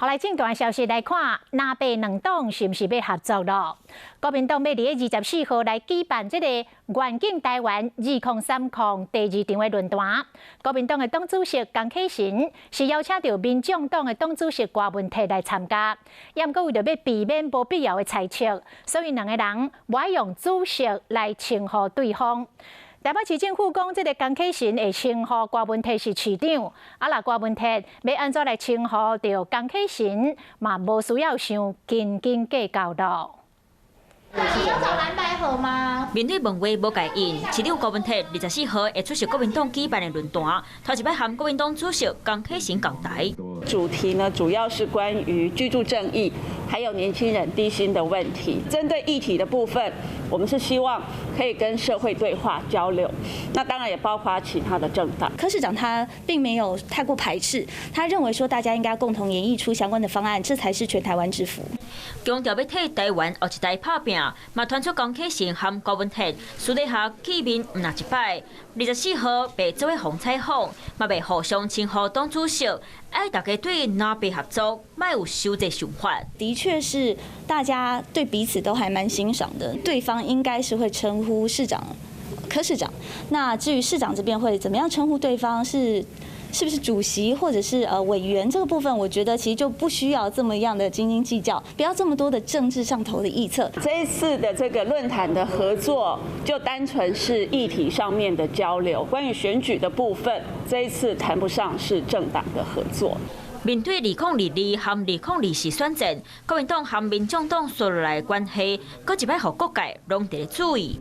后来正段消息来看，南北两党是不是要合作咯？国民党要伫24号来举办这个愿景台湾2030第2场的论坛。国民党的党主席江启臣是邀请到民众党的党主席郭文泰来参加，也毋过为着要避免无必要的猜测，所以两个人无爱用主席来称呼对方。 台北市政府讲，这个江启臣会称呼郭文泰是市长，若郭文泰要安怎来称呼到江启臣，嘛无需要想斤斤计较咯。 你有找蓝白合吗？面对问话无回应，市长郭文泰24号会出席国民党举办的论坛，头一摆和国民党主席江启臣共台。主题呢，主要是关于居住正义，还有年轻人低薪的问题。针对议题的部分，我们是希望可以跟社会对话交流，那当然也包括其他的政党。柯市长他并没有太过排斥，他认为说大家应该共同研议出相关的方案，这才是全台湾之福。强调要替台湾后一代打拼。 嘛传出江启臣和郭文泰私底下见面唔那一摆，24号被作为红采访，嘛被互相称呼党主席，爱大家对南北合作，莫有收这想法。的确是大家对彼此都还蛮欣赏的，对方应该是会称呼市长柯市长，那至于市长这边会怎么样称呼对方是不是主席或者是委员这个部分，我觉得其实就不需要这么样的斤斤计较，不要这么多的政治上头的臆测。这一次的这个论坛的合作，就单纯是议题上面的交流。关于选举的部分，这一次谈不上是政党的合作。 面对2022和2024选战，国民党和民众党所来的关系，搁一摆互各界拢得注意。